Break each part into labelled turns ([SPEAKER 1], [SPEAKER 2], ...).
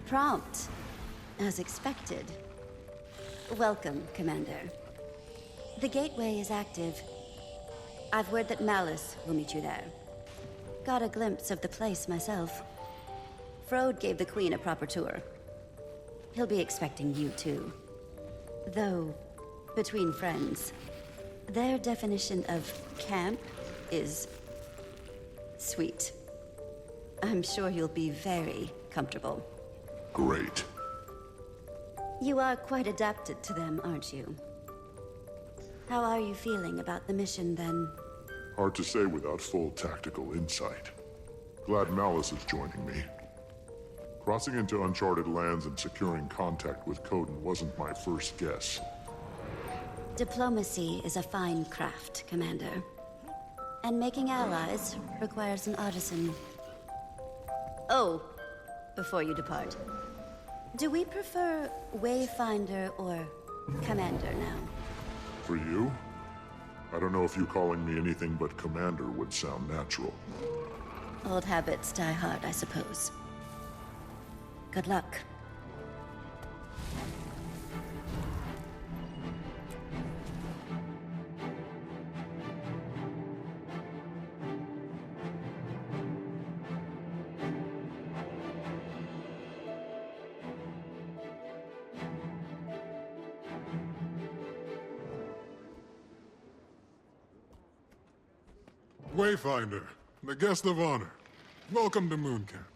[SPEAKER 1] Prompt, as expected. Welcome, Commander. The gateway is active. I've word that Malice will meet you there. Got a glimpse of the place myself. Frode gave the Queen a proper tour. He'll be expecting you too. Though, between friends, their definition of camp is sweet. I'm sure you'll be very comfortable.
[SPEAKER 2] Great.
[SPEAKER 1] You are quite adapted to them, aren't you? How are you feeling about the mission, then?
[SPEAKER 2] Hard to say without full tactical insight. Glad Malice is joining me. Crossing into uncharted lands and securing contact with Kodan wasn't my first guess.
[SPEAKER 1] Diplomacy is a fine craft, Commander. And making allies requires an artisan. Oh, before you depart, do we prefer Wayfinder or Commander now?
[SPEAKER 2] For you? I don't know if you calling me anything but Commander would sound natural.
[SPEAKER 1] Old habits die hard, I suppose. Good luck.
[SPEAKER 3] Wayfinder, the guest of honor. Welcome to Moon Camp.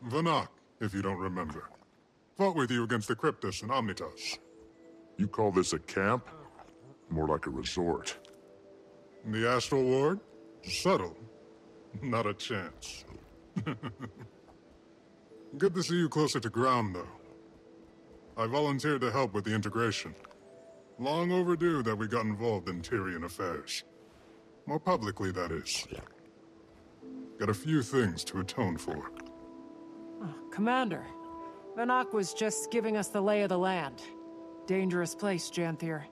[SPEAKER 3] Vanak, if you don't remember. Fought with you against the Cryptus and Omnitas.
[SPEAKER 2] You call this a camp? More like a resort.
[SPEAKER 3] The Astral Ward? Subtle. Not a chance. Good to see you closer to ground, though. I volunteered to help with the integration. Long overdue that we got involved in Tyrian affairs. More publicly, that is. Got a few things to atone for.
[SPEAKER 4] Commander, Vanak was just giving us the lay of the land. Dangerous place, Janthir.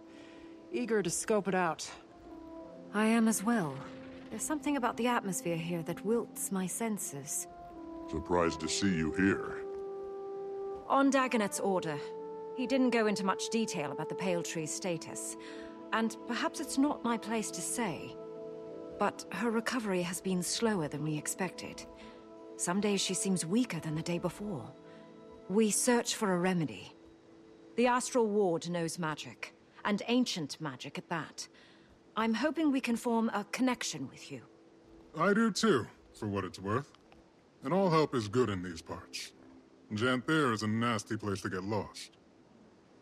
[SPEAKER 4] Eager to scope it out.
[SPEAKER 5] I am as well. There's something about the atmosphere here that wilts my senses.
[SPEAKER 2] Surprised to see you here.
[SPEAKER 5] On Dagonet's order, he didn't go into much detail about the Pale Tree's status. And perhaps it's not my place to say, but her recovery has been slower than we expected. Some days she seems weaker than the day before. We search for a remedy. The Astral Ward knows magic, and ancient magic at that. I'm hoping we can form a connection with you.
[SPEAKER 3] I do too, for what it's worth. And all help is good in these parts. Janthir is a nasty place to get lost.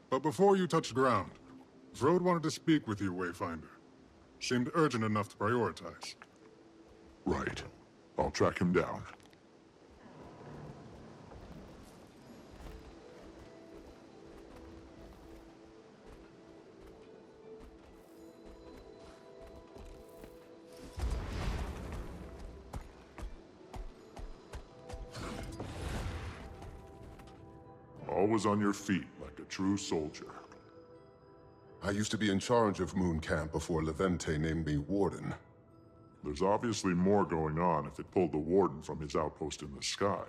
[SPEAKER 3] But before you touch ground, Frode wanted to speak with you, Wayfinder. Seemed urgent enough to prioritize.
[SPEAKER 2] Right. I'll track him down. Always on your feet, like a true soldier.
[SPEAKER 6] I used to be in charge of Moon Camp before Levente named me Warden.
[SPEAKER 2] There's obviously more going on if it pulled the Warden from his outpost in the sky.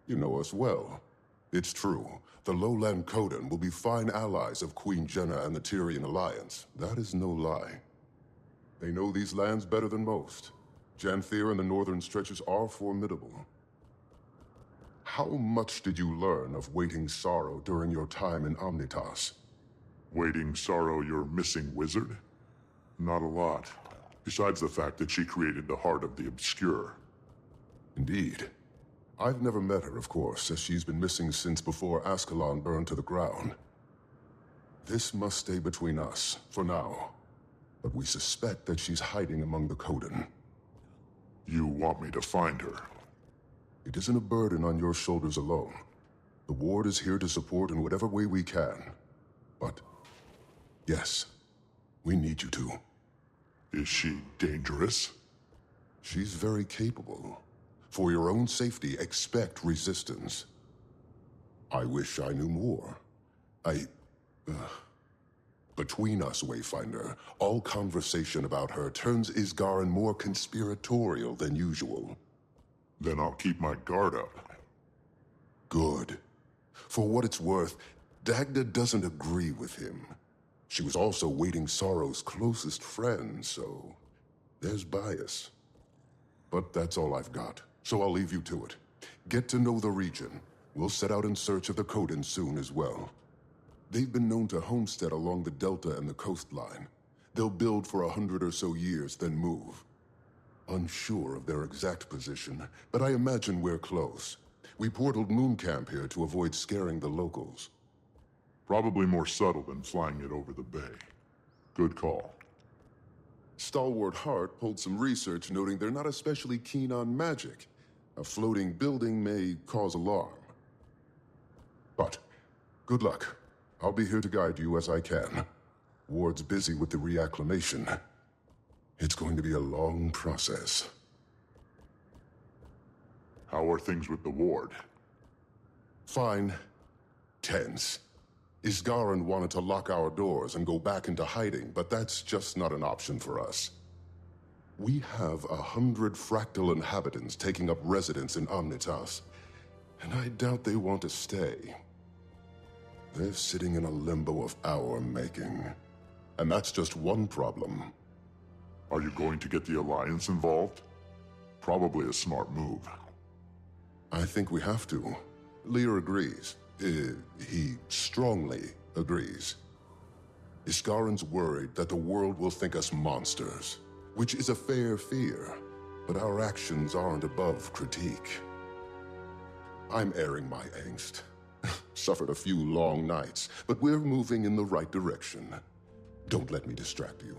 [SPEAKER 6] You know us well. It's true. The Lowland Kodan will be fine allies of Queen Jenna and the Tyrian Alliance. That is no lie. They know these lands better than most. Janthir and the northern stretches are formidable. How much did you learn of Waiting Sorrow during your time in Omnitas?
[SPEAKER 2] Waiting Sorrow your missing wizard? Not a lot. Besides the fact that she created the Heart of the Obscure.
[SPEAKER 6] Indeed. I've never met her, of course, as she's been missing since before Ascalon burned to the ground. This must stay between us, for now. But we suspect that she's hiding among the Kodan.
[SPEAKER 2] You want me to find her?
[SPEAKER 6] It isn't a burden on your shoulders alone. The Ward is here to support in whatever way we can. But, yes, we need you to.
[SPEAKER 2] Is she dangerous?
[SPEAKER 6] She's very capable. For your own safety, expect resistance. I wish I knew more. Between us, Wayfinder, all conversation about her turns Isgaran more conspiratorial than usual.
[SPEAKER 2] Then I'll keep my guard up.
[SPEAKER 6] For what it's worth, Dagda doesn't agree with him. She was also Waiting Sorrow's closest friend, so there's bias. But that's all I've got, so I'll leave you to it. Get to know the region. We'll set out in search of the Kodan soon as well. They've been known to homestead along the delta and the coastline. They'll build for 100 or so years, then move. Unsure of their exact position, but I imagine we're close. We portaled Moon Camp here to avoid scaring the locals.
[SPEAKER 2] Probably more subtle than flying it over the bay. Good call.
[SPEAKER 6] Stalwart Hart pulled some research noting they're not especially keen on magic. A floating building may cause alarm. But, good luck. I'll be here to guide you as I can. Ward's busy with the reacclimation. It's going to be a long process.
[SPEAKER 2] How are things with the ward?
[SPEAKER 6] Fine. Tense. Isgaran wanted to lock our doors and go back into hiding, but that's just not an option for us. We have 100 fractal inhabitants taking up residence in Omnitas, and I doubt they want to stay. They're sitting in a limbo of our making. And that's just one problem.
[SPEAKER 2] Are you going to get the Alliance involved? Probably a smart move.
[SPEAKER 6] I think we have to. Lear agrees. He strongly agrees. Iskaran's worried that the world will think us monsters, which is a fair fear, but our actions aren't above critique. I'm airing my angst. Suffered a few long nights, but we're moving in the right direction. Don't let me distract you.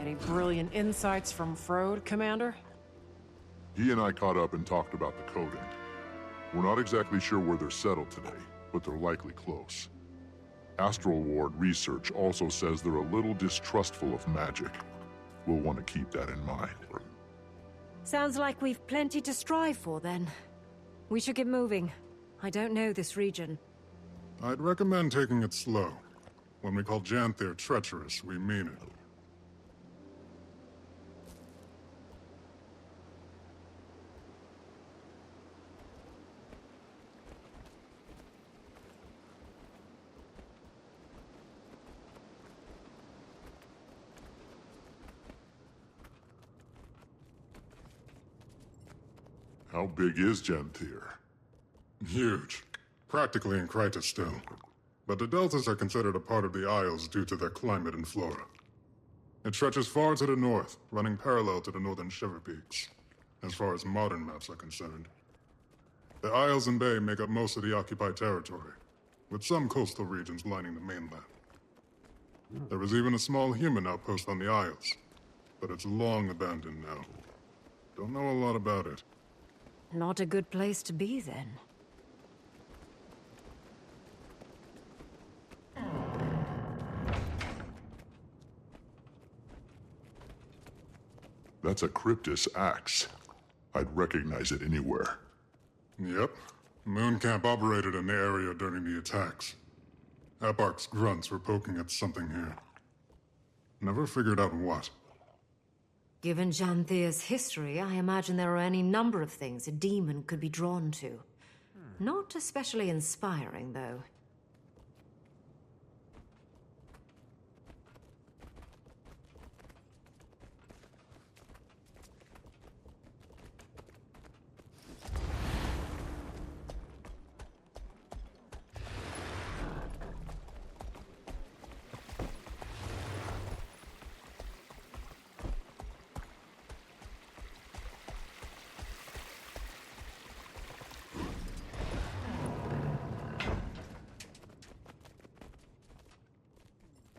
[SPEAKER 4] Any brilliant insights from Frode, Commander?
[SPEAKER 2] He and I caught up and talked about the Kodan. We're not exactly sure where they're settled today, but they're likely close. Astral Ward research also says they're a little distrustful of magic. We'll want to keep that in mind.
[SPEAKER 5] Sounds like we've plenty to strive for, then. We should get moving. I don't know this region.
[SPEAKER 3] I'd recommend taking it slow. When we call Janthir treacherous, we mean it.
[SPEAKER 2] How big is Janthir?
[SPEAKER 3] Huge. Practically in Kryta still. But the deltas are considered a part of the Isles due to their climate and flora. It stretches far to the north, running parallel to the northern Shiver Peaks, as far as modern maps are concerned. The Isles and Bay make up most of the occupied territory, with some coastal regions lining the mainland. There was even a small human outpost on the Isles, but it's long abandoned now. Don't know a lot about it.
[SPEAKER 5] Not a good place to be, then.
[SPEAKER 2] That's a Cryptus axe. I'd recognize it anywhere.
[SPEAKER 3] Yep. Moon Camp operated in the area during the attacks. Eparch's grunts were poking at something here. Never figured out what.
[SPEAKER 5] Given Janthir's history, I imagine there are any number of things a demon could be drawn to. Not especially inspiring, though.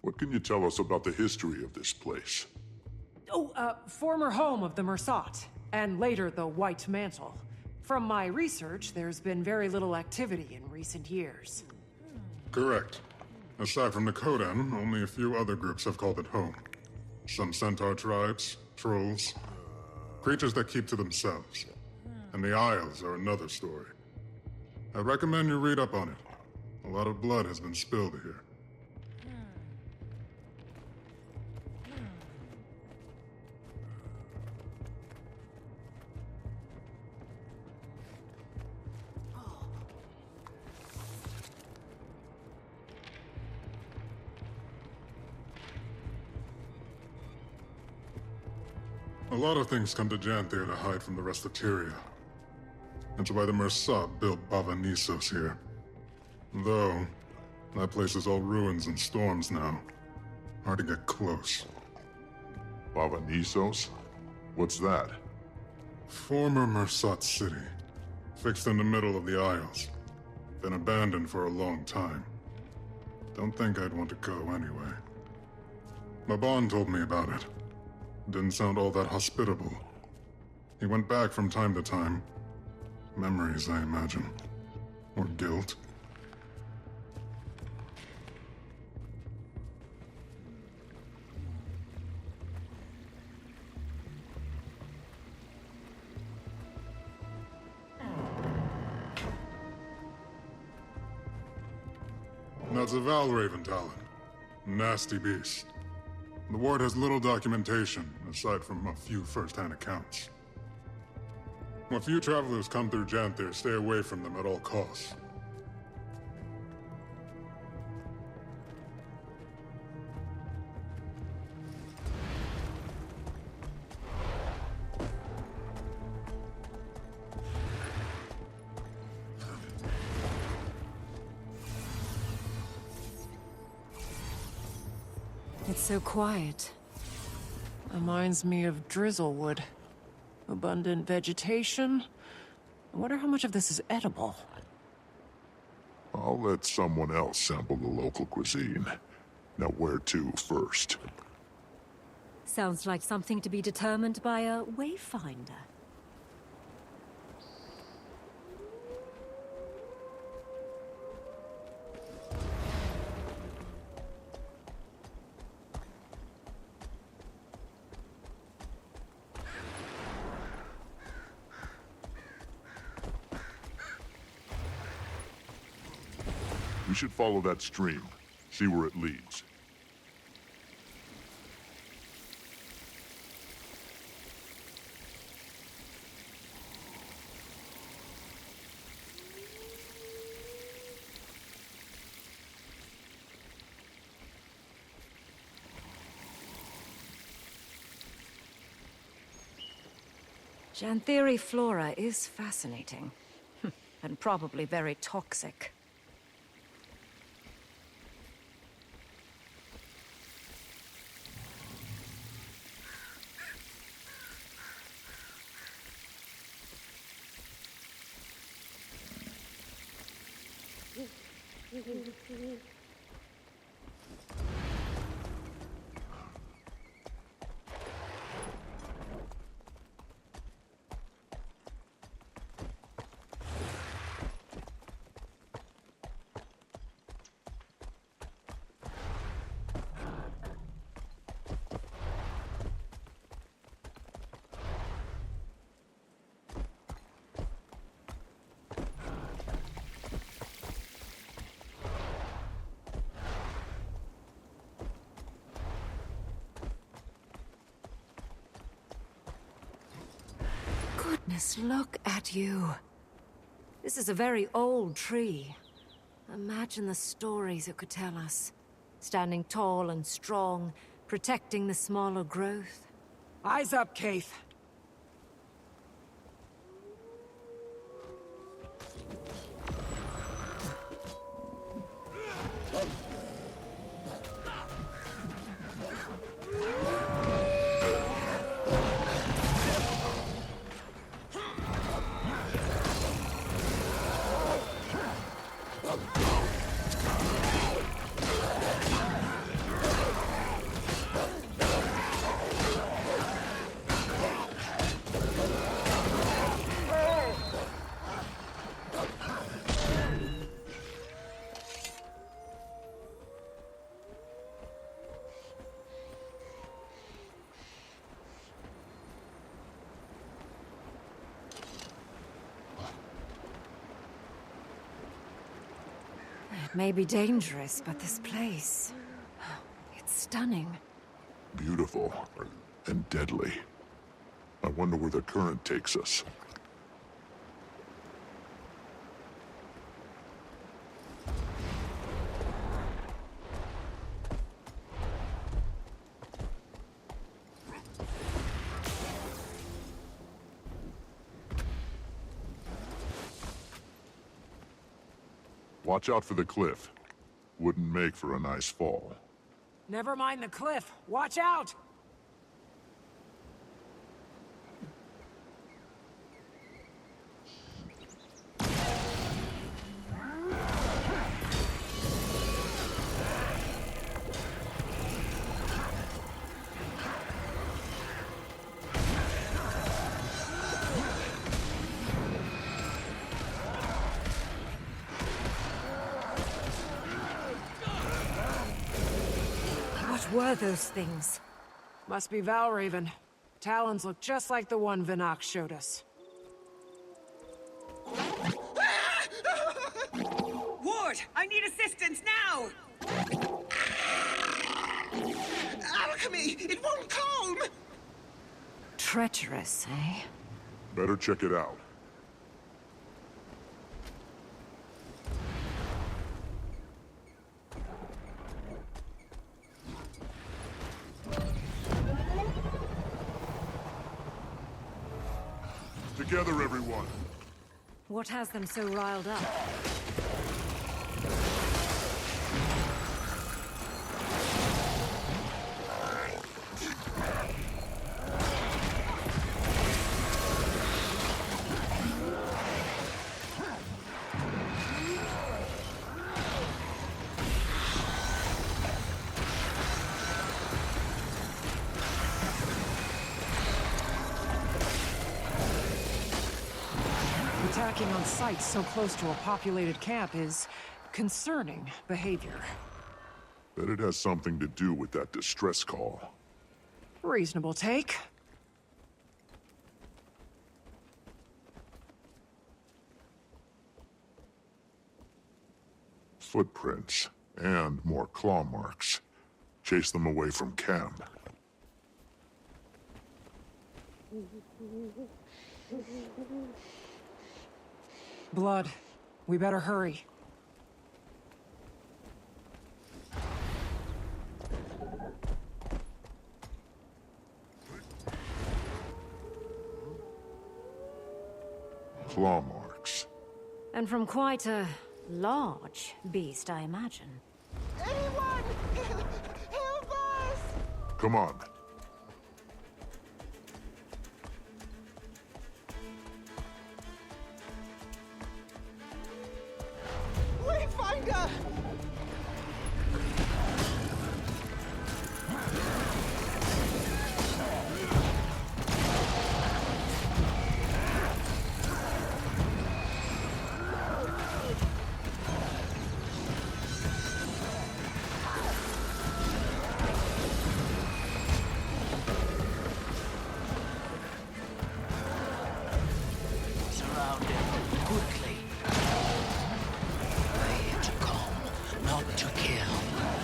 [SPEAKER 2] What can you tell us about the history of this place?
[SPEAKER 4] Oh, former home of the Mersat, and later the White Mantle. From my research, there's been very little activity in recent years.
[SPEAKER 3] Correct. Aside from the Kodan, only a few other groups have called it home. Some centaur tribes, trolls, creatures that keep to themselves. And the Isles are another story. I recommend you read up on it. A lot of blood has been spilled here. A lot of things come to Janthir to hide from the rest of Tyria. That's why the Mersat built Bava Nisos here. Though, that place is all ruins and storms now. Hard to get close.
[SPEAKER 2] Bava Nisos? What's that?
[SPEAKER 3] Former Mersat city. Fixed in the middle of the Isles. Been abandoned for a long time. Don't think I'd want to go anyway. Maban told me about it. Didn't sound all that hospitable. He went back from time to time. Memories, I imagine. Or guilt. That's a Valraven Talon. Nasty beast. The Ward has little documentation, aside from a few first-hand accounts. When few travelers come through Janthir, stay away from them at all costs.
[SPEAKER 5] It's so quiet.
[SPEAKER 4] Reminds me of Drizzlewood. Abundant vegetation. I wonder how much of this is edible.
[SPEAKER 2] I'll let someone else sample the local cuisine. Now where to first?
[SPEAKER 5] Sounds like something to be determined by a wayfinder.
[SPEAKER 2] We should follow that stream, see where it leads.
[SPEAKER 5] Janthiri flora is fascinating. And probably very toxic. Goodness, look at you. This is a very old tree. Imagine the stories it could tell us. Standing tall and strong, protecting the smaller growth.
[SPEAKER 4] Eyes up, Keith.
[SPEAKER 5] It may be dangerous, but this place... it's stunning.
[SPEAKER 2] Beautiful. And deadly. I wonder where the current takes us. Watch out for the cliff. Wouldn't make for a nice fall.
[SPEAKER 4] Never mind the cliff. Watch out!
[SPEAKER 5] What were those things?
[SPEAKER 4] Must be Valraven. Talons look just like the one Vinok showed us.
[SPEAKER 7] Ward, I need assistance now! Alchemy! It won't calm!
[SPEAKER 5] Treacherous, eh?
[SPEAKER 2] Better check it out. Together, everyone.
[SPEAKER 5] What has them so riled up?
[SPEAKER 4] Attacking on sites so close to a populated camp is concerning behavior.
[SPEAKER 2] Bet it has something to do with that distress call.
[SPEAKER 4] Reasonable take.
[SPEAKER 2] Footprints, and more claw marks. Chase them away from camp.
[SPEAKER 4] Blood. We better hurry.
[SPEAKER 2] Claw marks.
[SPEAKER 5] And from quite a large beast, I imagine.
[SPEAKER 7] Anyone! Help us!
[SPEAKER 2] Come on.
[SPEAKER 7] Wayfinder!
[SPEAKER 8] Surround him quickly. Play it calm, not to kill.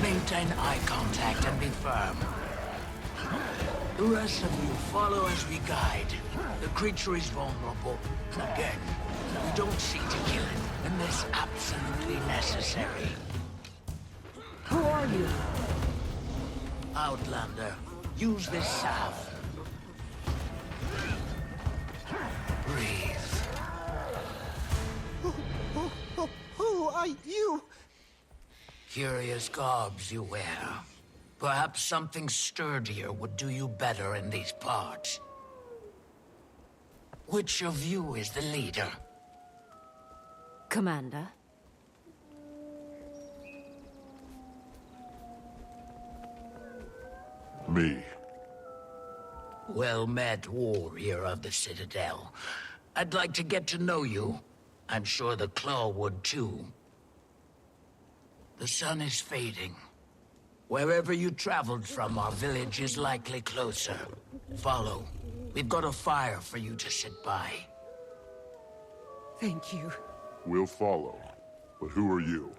[SPEAKER 8] Maintain eye contact and be firm. The rest of you follow as we guide. The creature is vulnerable. Again, we don't seek to kill it unless absolutely necessary.
[SPEAKER 5] Who are you?
[SPEAKER 8] Outlander, use this salve. Breathe.
[SPEAKER 7] Who are you?
[SPEAKER 8] Curious garbs you wear. Perhaps something sturdier would do you better in these parts. Which of you is the leader?
[SPEAKER 5] Commander?
[SPEAKER 2] Me.
[SPEAKER 8] Well met, warrior of the Citadel. I'd like to get to know you. I'm sure the Claw would too. The sun is fading. Wherever you traveled from, our village is likely closer. Follow. We've got a fire for you to sit by.
[SPEAKER 4] Thank you.
[SPEAKER 2] We'll follow. But who are you?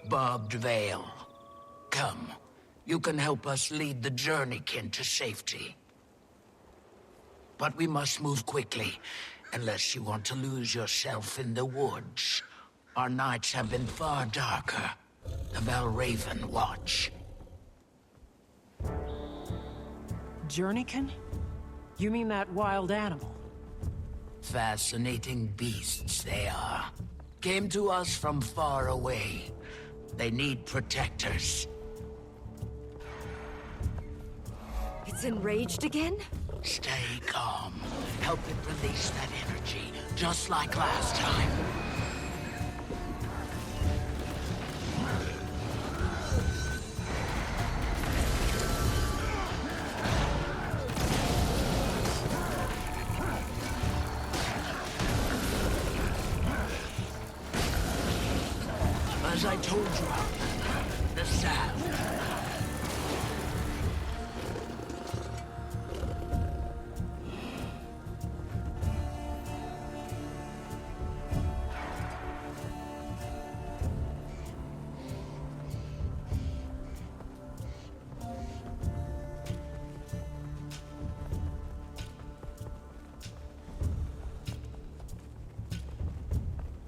[SPEAKER 8] barbed veil. Come, you can help us lead the journeykin to safety. But we must move quickly, unless you want to lose yourself in the woods. Our nights have been far darker. The Valraven watch.
[SPEAKER 4] Journeykin? You mean that wild animal?
[SPEAKER 8] Fascinating beasts they are. Came to us from far away. They need protectors.
[SPEAKER 5] It's enraged again?
[SPEAKER 8] Stay calm. Help it release that energy, just like last time. As I told you, the salve.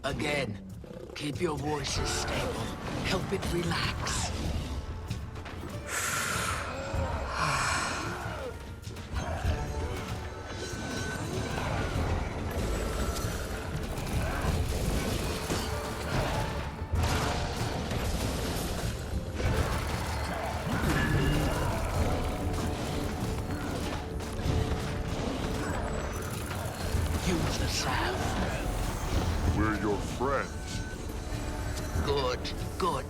[SPEAKER 8] Again, keep your voices stable. Help it relax. Use the salve.
[SPEAKER 2] We're your friends.
[SPEAKER 8] Good, good.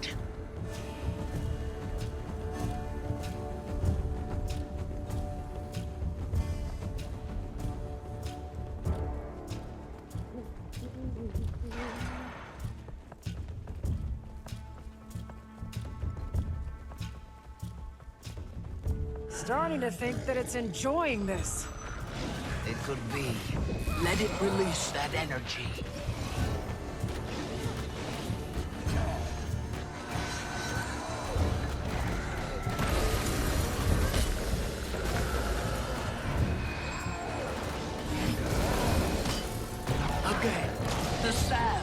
[SPEAKER 4] Starting to think that it's enjoying this.
[SPEAKER 8] It could be. Let it release that energy. Again, the salve.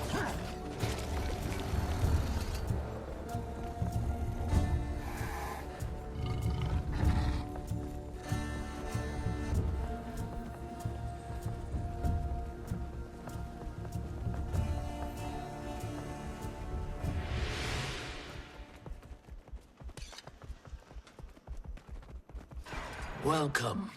[SPEAKER 8] Welcome.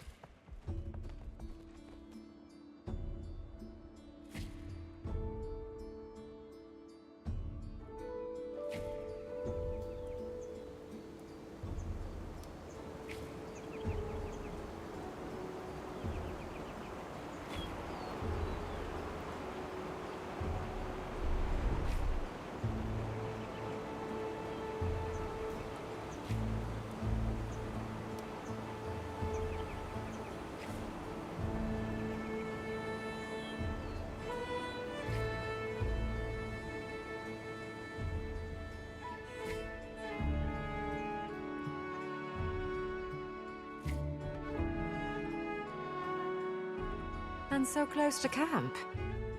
[SPEAKER 5] And so close to camp.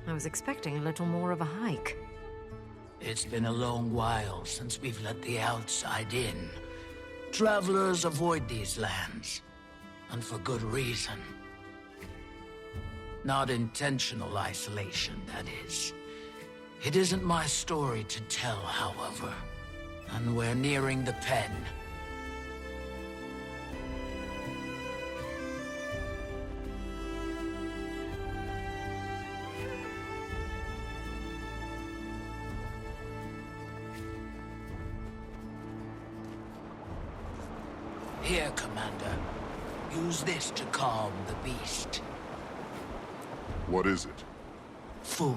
[SPEAKER 5] I was expecting a little more of a hike.
[SPEAKER 8] It's been a long while since we've let the outside in. Travelers avoid these lands, and for good reason. Not intentional isolation, that is. It isn't my story to tell, however, and we're nearing the pen. Here, Commander. Use this to calm the beast.
[SPEAKER 2] What is it?
[SPEAKER 8] Food.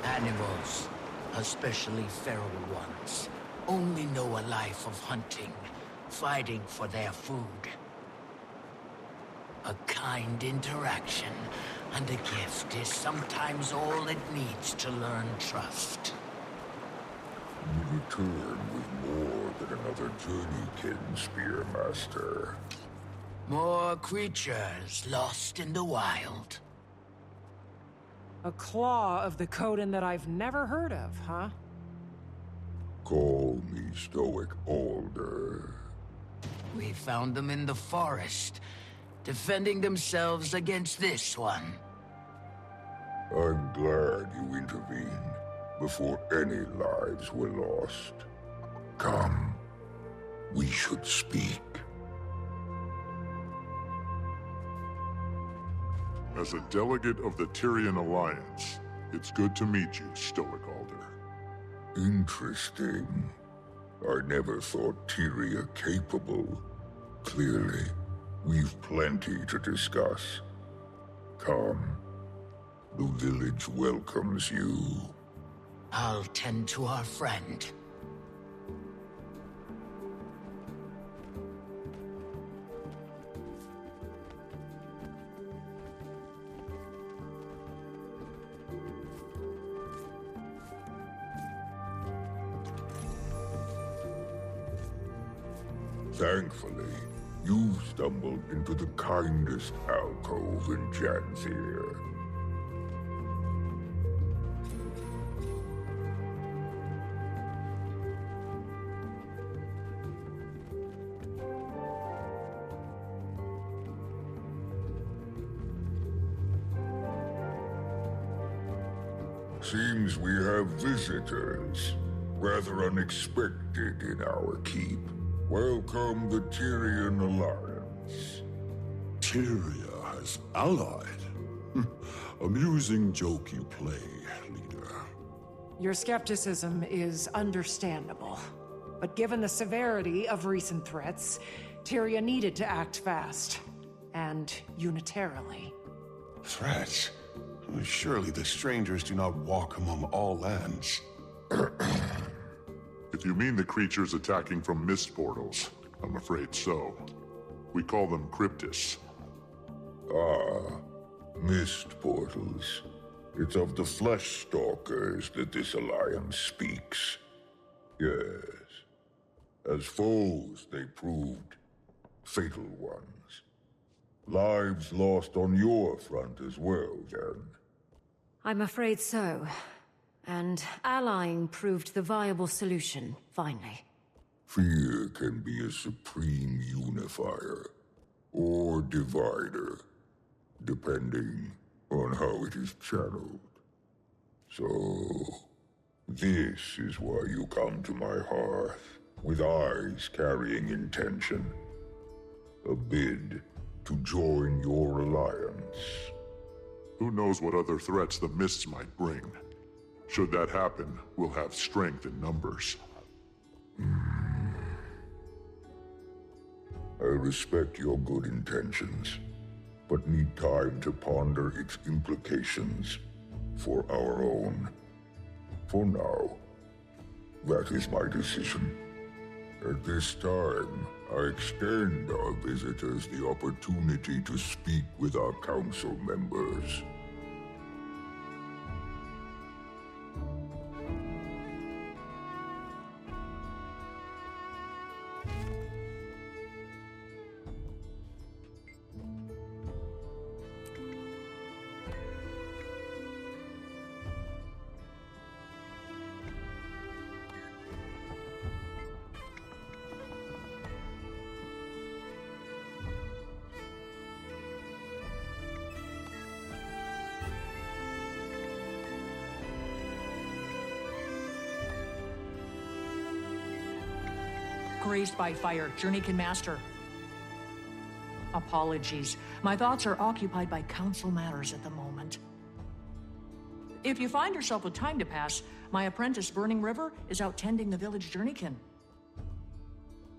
[SPEAKER 8] Animals, especially feral ones, only know a life of hunting, fighting for their food. A kind interaction and a gift is sometimes all it needs to learn trust.
[SPEAKER 9] You return with more than another journeykin, Spearmaster.
[SPEAKER 8] More creatures lost in the wild.
[SPEAKER 4] A claw of the Kodan that I've never heard of, huh?
[SPEAKER 9] Call me Stoic Alder.
[SPEAKER 8] We found them in the forest, defending themselves against this one.
[SPEAKER 9] I'm glad you intervened before any lives were lost. Come, we should speak.
[SPEAKER 2] As a delegate of the Tyrian Alliance, it's good to meet you, Stoic Alder.
[SPEAKER 9] Interesting. I never thought Tyria capable. Clearly, we've plenty to discuss. Come. The village welcomes you.
[SPEAKER 8] I'll tend to our friend.
[SPEAKER 9] Thankfully, you've stumbled into the kindest alcove in Janthir. Seems we have visitors. Rather unexpected in our keep. Welcome the Tyrian Alliance.
[SPEAKER 10] Tyria has allied? Amusing joke you play, leader.
[SPEAKER 4] Your skepticism is understandable. But given the severity of recent threats, Tyria needed to act fast. And unitarily.
[SPEAKER 10] Threats? Surely the strangers do not walk among all lands.
[SPEAKER 2] If you mean the creatures attacking from mist portals, I'm afraid so. We call them cryptis.
[SPEAKER 9] Ah, mist portals. It's of the flesh stalkers that this alliance speaks. Yes. As foes, they proved fatal ones. Lives lost on your front as well, Jan.
[SPEAKER 5] I'm afraid so. And allying proved the viable solution, finally.
[SPEAKER 9] Fear can be a supreme unifier, or divider, depending on how it is channeled. So, this is why you come to my hearth, with eyes carrying intention. A bid to join your alliance.
[SPEAKER 2] Who knows what other threats the mists might bring? Should that happen, we'll have strength in numbers.
[SPEAKER 9] I respect your good intentions, but need time to ponder its implications for our own. For now, that is my decision. At this time, I extend our visitors the opportunity to speak with our council members.
[SPEAKER 11] Grazed by fire, Journeykin Master. Apologies. My thoughts are occupied by council matters at the moment. If you find yourself with time to pass, my apprentice, Burning River, is out tending the village Journeykin.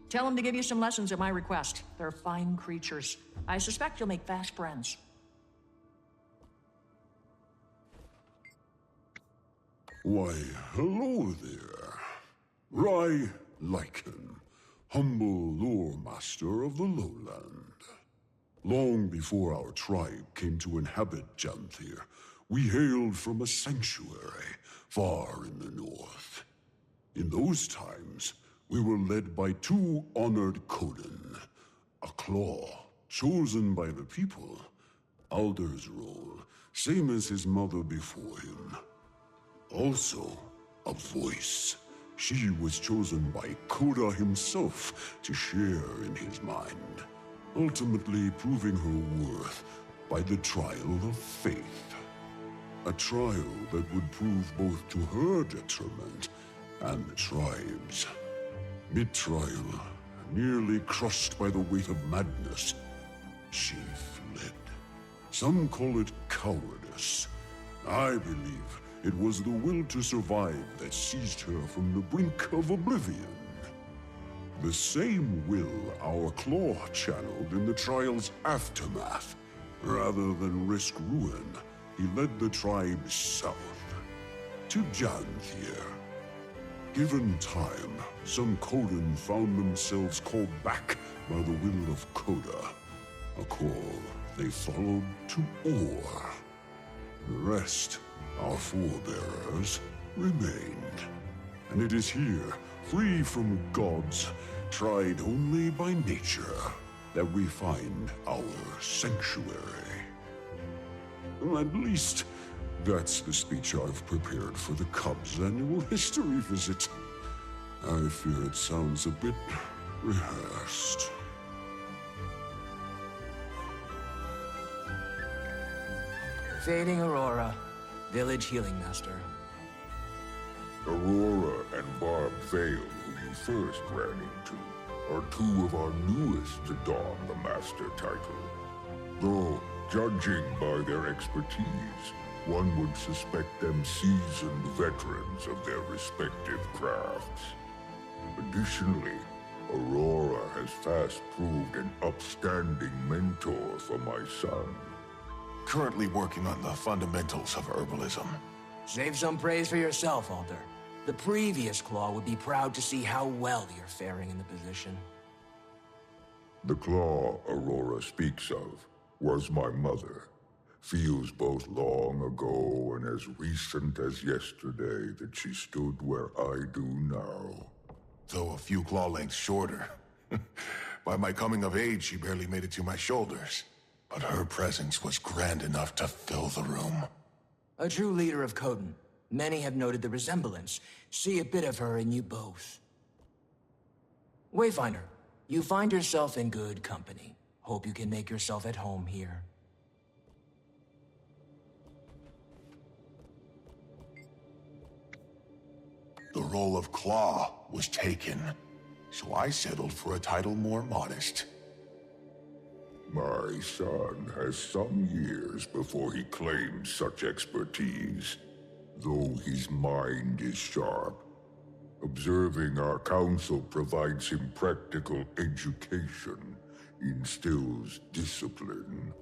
[SPEAKER 11] Tell him to give you some lessons at my request. They're fine creatures. I suspect you'll make fast friends.
[SPEAKER 10] Why, hello there.
[SPEAKER 12] Rai Lycan, humble lore master of the Lowland. Long before our tribe came to inhabit Janthir, we hailed from a sanctuary far in the north. In those times, we were led by two honored Kodan, a claw chosen by the people, Alder's role, same as his mother before him. Also, a voice. She was chosen by Koda himself to share in his mind, ultimately proving her worth by the trial of faith. A trial that would prove both to her detriment and the tribe's. Mid-trial, nearly crushed by the weight of madness, she fled. Some call it cowardice. I believe it was the will to survive that seized her from the brink of oblivion. The same will our claw channeled in the trial's aftermath. Rather than risk ruin, he led the tribe south, to Janthir. Given time, some Kodan found themselves called back by the will of Koda, a call they followed to Or. The rest, our forebearers, remained. And it is here, free from gods, tried only by nature, that we find our sanctuary. At least, that's the speech I've prepared for the Cubs' annual history visit. I fear it sounds a bit rehearsed.
[SPEAKER 13] Fading Aurora, Village Healing Master.
[SPEAKER 9] Aurora and Barb Vale, who you first ran into, are two of our newest to don the Master title. Though, judging by their expertise, one would suspect them seasoned veterans of their respective crafts. Additionally, Aurora has fast proved an upstanding mentor for my son.
[SPEAKER 10] Currently working on the fundamentals of herbalism.
[SPEAKER 13] Save some praise for yourself, Alder. The previous Claw would be proud to see how well you're faring in the position.
[SPEAKER 9] The claw Aurora speaks of was my mother. Feels both long ago and as recent as yesterday that she stood where I do now.
[SPEAKER 10] Though a few claw lengths shorter. By my coming of age, she barely made it to my shoulders. But her presence was grand enough to fill the room.
[SPEAKER 13] A true leader of Kodan. Many have noted the resemblance. See a bit of her in you both. Wayfinder, you find yourself in good company. Hope you can make yourself at home here.
[SPEAKER 10] The role of Claw was taken, so I settled for a title more modest.
[SPEAKER 9] My son has some years before he claims such expertise, though his mind is sharp. Observing our council provides him practical education, instills discipline.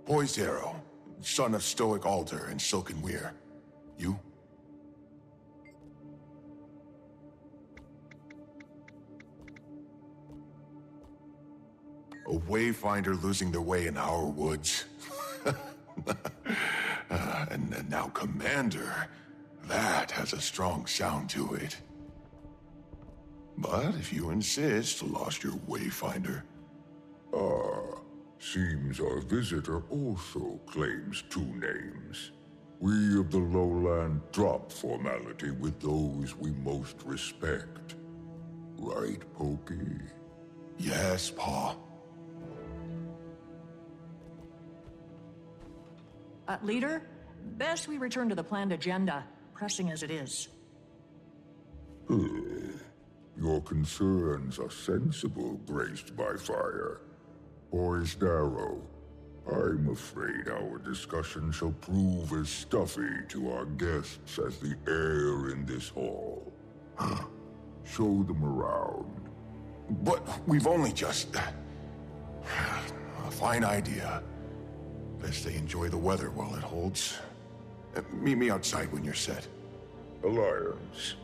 [SPEAKER 10] Poised Arrow, son of Stoic Alder and Silken Weir. You? A wayfinder losing their way in our woods. And now Commander. That has a strong sound to it. But if you insist, lost your wayfinder.
[SPEAKER 9] Seems our visitor also claims two names. We of the Lowland drop formality with those we most respect. Right, Pokey?
[SPEAKER 10] Yes, Pa.
[SPEAKER 11] Leader, best we return to the planned agenda, pressing as it is.
[SPEAKER 9] Your concerns are sensible, graced by fire. Poised Arrow, I'm afraid our discussion shall prove as stuffy to our guests as the air in this hall. Show them around.
[SPEAKER 10] But we've only just... A fine idea. Best they enjoy the weather while it holds. Meet me outside when you're set.
[SPEAKER 9] Alliance.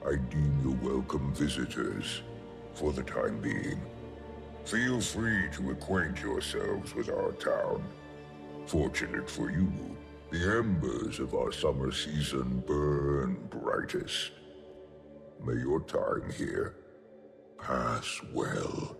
[SPEAKER 9] I deem you welcome visitors for the time being. Feel free to acquaint yourselves with our town. Fortunate for you, the embers of our summer season burn brightest. May your time here pass well.